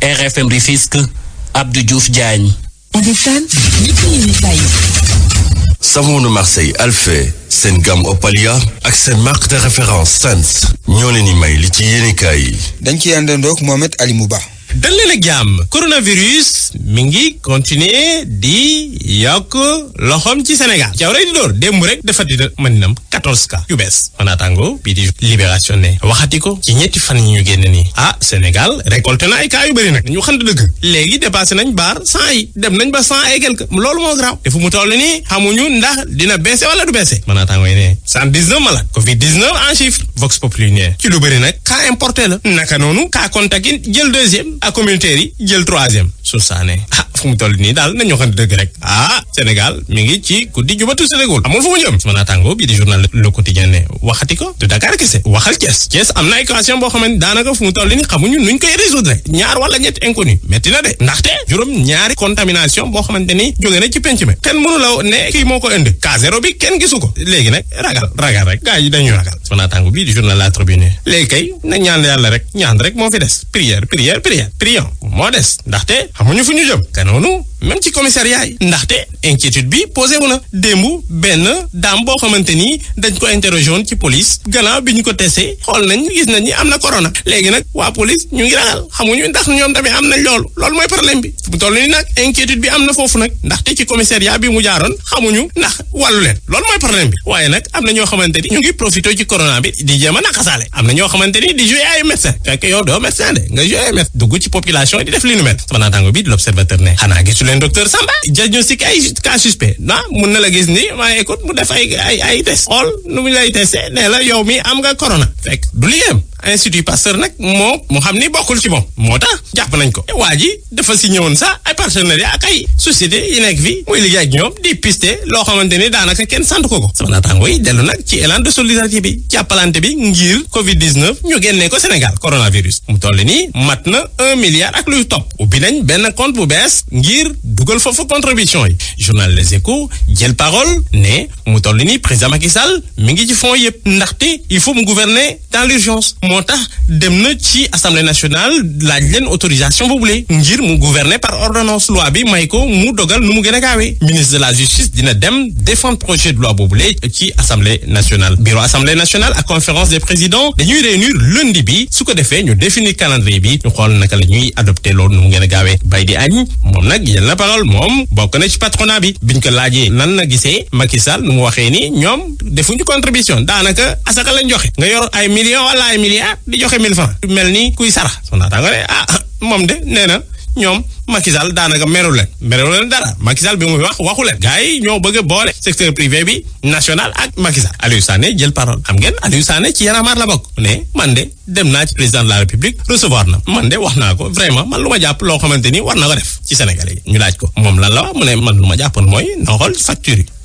RFM Rufisque Abdou Diouf Diagne. Savon de Marseille Alphé seen gamme Opalia ak seen marque de référence Sens ñoo leen di may li ci yéenekaay yi. dañ ci àndandoog Mohamed Ali Mouba. dal leen ak jàmm coronavirus mi ngi continuer di yokk loxoom ci Sénégal jawray di door démb rek dafa di mëninam 14 cas yu bees manatango bii di Libération ne waxati ko ci ñetti fan yi ñu génn nii Sénégal récolté na ay cas yu bëri nag ñu xam dëgg léegi dépassé nañ baar 100 yi dem nañ ba 100 et quelque loolu moo graaw te fu mu toll nii xamuñu ndax dina baissé wala du baissé manatango yi ne 119 malade Covid-19 en chiffre Vox Populi ne ci lu bëri nag cas importé la naka noonu cas contact yi jël deuxième ak communautaire yi jël troisième su saane fu mu toll nii daal nañu xam dëgg rek Sénégal mi ngi ci guddi jubatu Sénégal amul fu mu jëm sama naataango bii di journal Le Quotidien ne waxati ko du Dakar kese waxal Thiès am na équation boo xamante daanaka fu mu toll nii xamuñu nuñ koy résoudre ñaar wala ñetti inconnu metti na de ndaxte juróom ñaari contamination boo xamante ni jóge na ci penc mi kenn mënu la ne kii moo ko indi cas zéro bi kenn gisu ko léegi nag ragal rek gars yi dañuy ragal sama naataango bii di journal La Tribune léegi kay na ñaan yàlla rek ñaan rek moo fi des prière moo des ndaxte xamuñu fu ñu jëm kanoonu même ci commissariat yi ndaxte inquiétude bi posé wu na démb benn daam boo xamante ni dañ ko interrogé woon ci police gannaaw bi ñu ko testé xool nañ gis nañ ni am na corona léegi nag waa police ñu ngi ragal xamuñu ndax ñoom tamit am nañ loolu mooy problème bi bu toll ni nag inquiétude bi am na foofu nag ndaxte ci commissariat bi mu jaaroon xamuñu ndax wàllu leen loolu mooy problème bi waaye nag am na ñoo xamante ni ñu ngi profité ci corona bi di jéem a naqasaale am na ñoo xamante ni di jouer ay médecin fekk yow doo médecin de nga jouer ay médecin dugg ci population di def li nu mel sama naataango bi di l'Observateur ne xanaa gisu leen docteur Samba diagnostic ay cas suspect mun na la gis ni waaye écoute mu def ay test xool nu mu lay testé ne la yow mi am nga corona fekk du liggéeyam Institut Pasteur nag moo xam ni bokkul ci moom moo tax jàpp nañ ko waa ji dafa si ñëwoon sax ay partenariat ak ay société yi nekk fi muy liggéey ak ñoom di piste loo xamante ni daanaka kenn sant ko sama naataango yi dellu nag ci élan de solidarité bi jàppalante bi ngir Covid-19 ñu génnee ko Sénégal coronavirus mu toll nii mat na 1 milliard ak luy topp ubbi nañ benn compte bu bees ngir dugal foofu contribution yi journal Les Échos jël parole ne mu toll nii président Macky Sall mi ngi ci fond yëpp ndaxte il faut mu gouverner dans l'urgence moo tax dem na ci assemblée nationale laaj leen autorisation boobule ngir mu gouverner par ordonnance loi bi may ko mu dogal nu mu gën a gaawee ministre de la justice dina dem défendre projet de loi boobule ci assemblée nationale bureau assemblée nationale ak conférence des présidents dañuy réunir lundi bi su ko defee ñu définir calendrier bi ñu xool naka la ñuy adopté loolu nu mu gën a gaawee bay di añ moom nag jël na parole moom bokk na ci patronat bi biñ ko laajee nan la gisee Macky Sall nu mu waxee ni ñoom defuñu contribution daanaka asaka lañ joxe nga yor ay millions wala ay milliards di joxe 1000 francs mel ni kuy sarax soo naata nga ne moom de nee na ñoom Macky Sall daanaka merul leen dara Macky Sall bi muy waxu leen gars yi ñoo bëgg a boole secteur privé bi national ak Macky Sall Aliou Sané jël parole xam ngeen Aliou Sané ci Y'en a marre la bokk ne man de dem naa ci président de la République recevoir na man de wax naa ko vraiment man lu ma jàpp loo xamante ni war na ko def ci Sénégalais yi ñu laaj ko moom lan la wax mu ne man lu ma jàppoon mooy na xool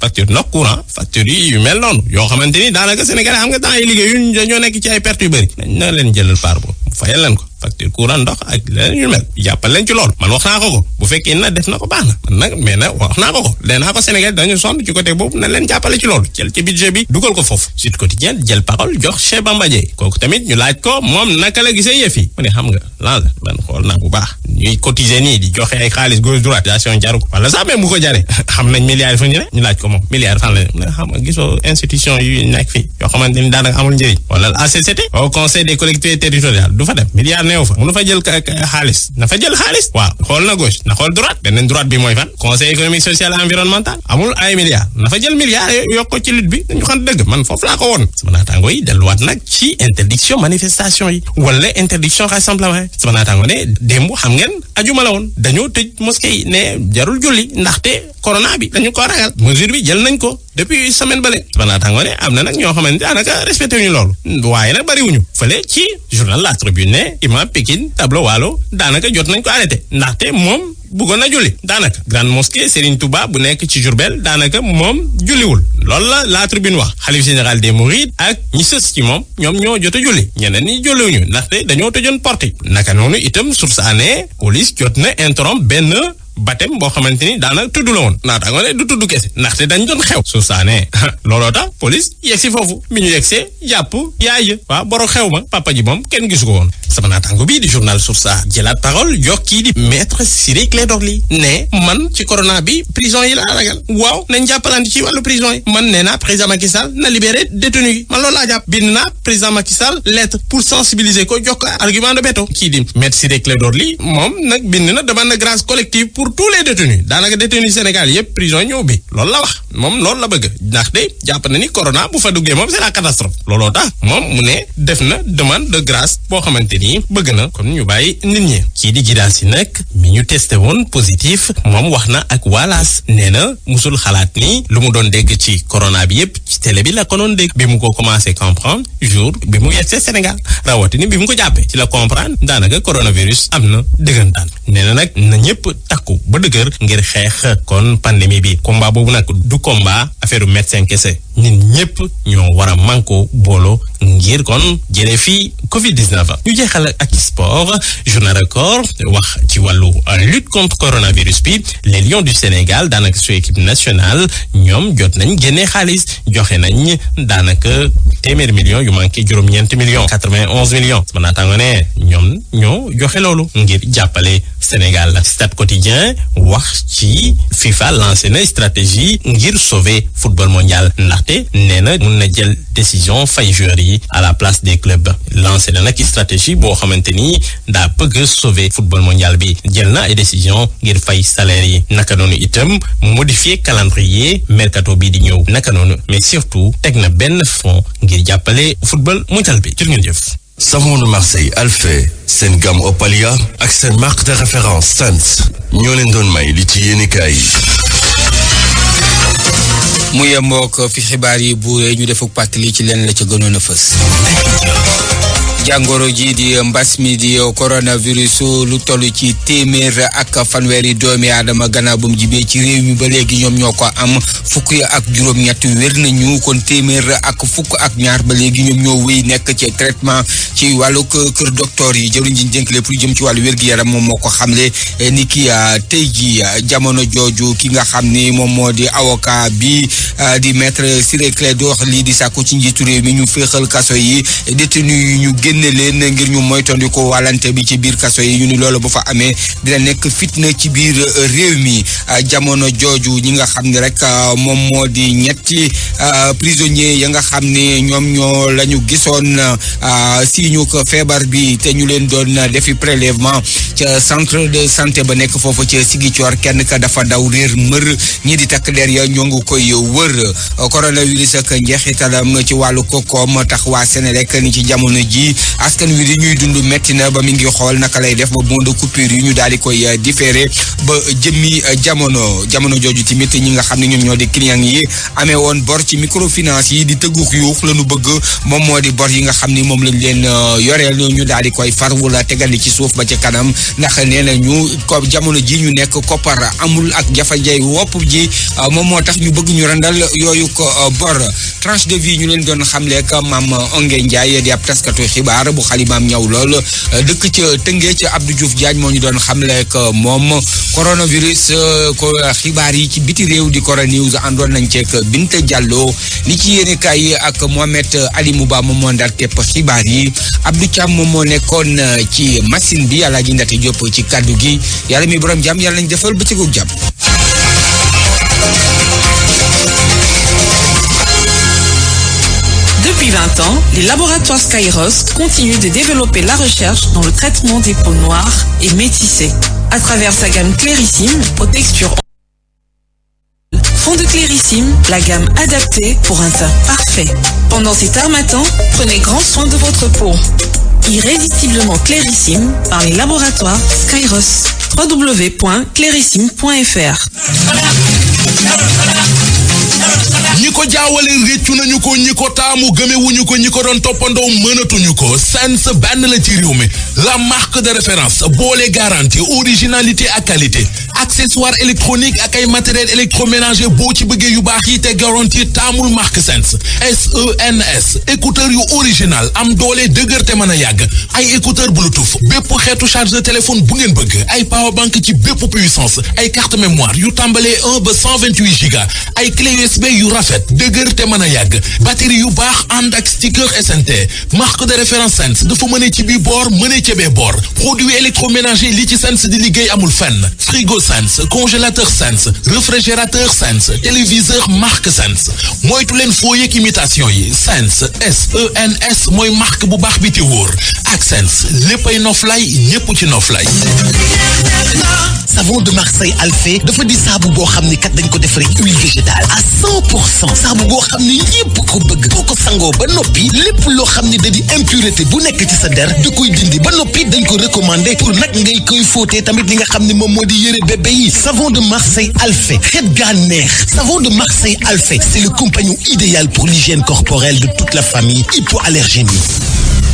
facture ndox courant facture yi yu mel noonu yoo xamante ni daanaka Sénégalais xam nga temps yi liggéey yu dañoo nekk ci ay pertes yu bëri na leen jëlal part boobu fayal leen ko facture courant ndox ak leneen yu mel jàppal leen ci loolu man wax naa ko bu fekkee na def na ko baax na man nag mais nag wax naa ko leen naa ko Sénégal dañu sonn ci côté boobu na leen jàppale ci loolu jël ci budget bi dugal ko foofu Sud Quotidien jël parole jox Cheikh Bamba Dièye kooku tamit ñu laaj ko moom naka la gisee yëf yi mu ne xam nga lan la man xool naa bu baax ñuy cotiser nii di joxe ay xaalis gauche droite jaru ko wala sax même bu ko jaree xam nañ milliards yi fu ñu ne ñu laaj ko moom milliards fan la xam nga gisoo institution yu nekk fii yoo xamante ni daanaka amul njëriñ wala ACCT au conseil des collectivités territoriales du fa dem milliards neew fa mënu fa jël xaalis na fa jël xaalis waaw xool na gauche na xool droite beneen droite bi mooy fan conseil économique social et environnemental amul ay milliards na fa jël milliards yokk ko ci lutte bi dañu xam dëgg man foofu laa ko woon sama naataango yi delluwaat nag ci interdiction manifestation yi wala interdiction rassemblement sama naataango ne démb xam ngeen ajuma la woon dañoo tëj mosquée yi ne jarul julli ndaxte corona bi dañu ko ragal mesure bi jël nañ ko depuis semaine bale sama naataango ne am na nag ñoo xamante daanaka respecté wuñu loolu waaye nag bariwuñu fële ci journal La Tribune ne imam Pikine tableau waalo daanaka jot nañ ko arrêté ndaxte moom bëggoon na julli daanaka grande mosquée Serigne Touba bu nekk ci Diourbel daanaka moom julliwul loolu la Tribune wax xalif général des Mourides ak ñi sës ci moom ñoom ñoo jot a julli ñeneen ñi julliwuñu ndaxte dañoo tëjoon porte naka noonu itam source aané police jot na interrompre benn baptême boo xamante ni daanaka tudd la woon naataango ne du tudd kese ndaxte dañ doon xew suuf saa ne looloo tax police yegg si foofu bi ñu yegsee jàpp yaay ja waaw boro xew ma papa ji moom kenn gisu ko woon sama naataango bii di journal Source A jëlaat parole yokk kii di maître Ciré Clédor Ly ne man ci corona bi prison yi laa ragal waaw nañ jàppalante ci wàllu prison yi man nee naa président Macky Sall na libéré détenu yi man loolu laa jàpp bind naa président Macky Sall lettre pour sensibiliser ko jox ko argument de béton kii di maître Ciré Clédor Ly moom nag bind na demande de grâce collective pour tous les détenus daanaka détenus Sénégal yëpp prison yi ñu ubbi loolu la wax moom loolu la bëgg ndaxte jàpp na ni corona bu fa duggee moom c'est la catastrophe looloo tax moom mu ne def na demande de grâce boo xamante ni bëgg na kon ñu bàyyi nit ñi kii di Gidaal si nag mi ñu testé woon positif moom wax na ak waalaas nee na musul xalaat ni lu mu doon dégg ci corona bi yëpp ci télé bi la ko doon dégg bi mu ko commencé comprendre jour bi mu yegsee Sénégal rawatini bi mu ko jàppee ci la comprendre daanaka coronavirus am na dëggantaan nee na nag na ñëpp takku ba dëgër ngir xeex kon pandémie bi combat boobu nag du combat affaire médecin kese ñun ñëpp ñoo war a manko booloo ngir kon jëlee fii Covid-19 ñu jeexal ak sport journal record wax ci wàllu lutte contre coronavirus bi les Lions du Sénégal daanaka su équipe nationale ñoom jot nañ génnee xaalis joxe nañ daanaka téeméeri millions yu manqué juróom-ñeenti millions 91 millions sama naataango ne ñoom ñoo joxe loolu ngir jàppale Sénégal Stade Quotidien wax ci FIFA lancé na stratégie ngir sauver football mondial ndaxte nee na mun na jël décision fay joueurs yi à la place des clubs lancé na nag stratégie boo xamante ni daa bëgg sauver football mondial bi jël na ay décision ngir fay salaire yi naka noonu itam modifier calendrier mercato bi di ñëw naka noonu mais surtout teg na benn fonds ngir jàppale football mondial bi jërë ngeen jëf. Savon de Marseille Alphé seen gamme Opalia ak seen marque de référence Sens ñoo leen doon may li ci yéenekaay yi. mu yembook fi xibaar yi buuree ñu def ak pàttali ci leen la ca gënoon a fës. jàngoro ji di mbas mi di coronavirus lu toll ci téeméer ak fanweeri doomi aadama gannaaw ba mu jibee ci réew mi ba léegi ñoom ñoo ko am fukk ak juróom-ñett wér nañu kon téeméer ak fukk ak ñaar ba léegi ñoom ñoo wéy nekk ci traitement ci wàllu kër docteur yi jëwriñ ji dénk lépp lu jëm ci wàllu wér-gu-yaram moom moo ko xamle ni ki tey ji jamono jooju ki nga xam ni moom moo di avocat bi di maître Ciré Clédor Ly di sàkku ci njiitu réew mi ñu féexal kaso yi détenu yi ñu génne leen ngir ñu moytandiku wàllante bi ci biir kaso yi ñu ni loolu bu fa amee dina nekk fitna ci biir réew mi jamono jooju ñi nga xam ne rek moom moo di ñetti prisonniers ya nga xam ne ñoom ñoo la ñu gisoon si ñu ko feebar bi te ñu leen doon defi prélèvement ca centre de santé ba nekk foofu ca Ziguinchor kenn ka dafa daw réer mër ñi di takk der ya ñoo ngi koy wër coronavirus ak njeexitalam ci wàllu koom tax waa Sénélec ni ci jamono ji askan wi di ñuy dund metti na ba mi ngi xool naka lay def ba bon de coupure yi ñu daal di koy différé ba jëmmi jamono jooju tamit ñi nga xam ne ñoom ñoo di client yi amee woon bor ci microfinance yi di tëgguk yuux la ñu bëgg moom moo di bor yi nga xam ni moom lañ leen yoreel ñu daal di koy far wala tegal ci suuf ba ci kanam ndax nee na ñu ko jamono ji ñu nekk koppar amul ak jafe-jafe wopp ji moom moo tax ñu bëgg ñu randal yooyu ko bor tranche de vie ñu leen doon xamle ak Mame Ongué Ndiaye di ab taskatu xibaar bu xalimaam ñaw lool dëkk ca Tëngéej ca Abdou Diouf Diagne moo ñu doon xamle ak moom coronavirus ko xibaar yi ci biti réew di Coro News àndoon nañ ceeg Binta Diallo li ci yéene kaay ak Mohamed Ali Mouba moom moo ndar tepp xibaar yi Abdou Thiam moom moo nekkoon ci machine bi Alaaji Ndate Diop ci kaddu gi yàlla mi borom jàmm yàlla nañ defal bëccëgu jàmm. Depuis 20 ans, les laboratoires Skyros continuent de développer la recherche dans le traitement des peaux noires et métissées. À travers sa gamme Clarissime aux textures fond de Clarissime, la gamme adaptée pour un teint parfait. Pendant cet harmattan, prenez grand soin de votre peau. Irrésistiblement Clarissime par les laboratoires Skyros. www.clarissime.fr. ñi ko jaawale réccu nañu ko ñi ko taamu gëmewuñu ko ñi ko doon toppandoo mënatuñu ko Sens benn la ci réew mi la marque de référence boole garantie originalité ak qualité accessoire électronique ak ay matériel électroménager boo ci bëggee yu baax yi te garantie taamul marque Sens SENS écouteur yu original am doole dëgër te mën a yàgg ay écouteur Bluetooth bépp xeetu charge de téléphone bu ngeen bëgg ay powerbank ci bépp puissance ay carte mémoire yu tàmbalee 1 ba 128 giga ay clé USB yu rafet dëgër te mën a yàgg batterie yu baax ànd ak sticker SNT marque de référence Sens dafa mëne ci bi boor mëne ci bee boor produit électroménager li ci Sens di liggéey amul fenn frigo Sens congélateur Sens réfrigérateur Sens téléviseur marque Sens moytu leen foo yeeg imitation yi Sens SENS mooy marque bu baax bi te wóor ak Sens léppay noflay ñépp ci noflay. Savon de Marseille Alphé dafa di saabu boo xam ni kat dañ ko defaree huile végétale à 100% saabu boo xam ni ñépp ko bëgg boo ko sangoo ba noppi lépp loo xam ni da di impureté bu nekk ci sa der da koy dindi ba noppi dañ ko recommandé pour nag ngay koy fóotee tamit li nga xam ni moom moo di yëre bébé yi. Savon de Marseille Alphé xet gaa neex. Savon de Marseille Alphé c'est le compagnon idéal pour l'hygiène corporelle de toute la famille hypoallergénique.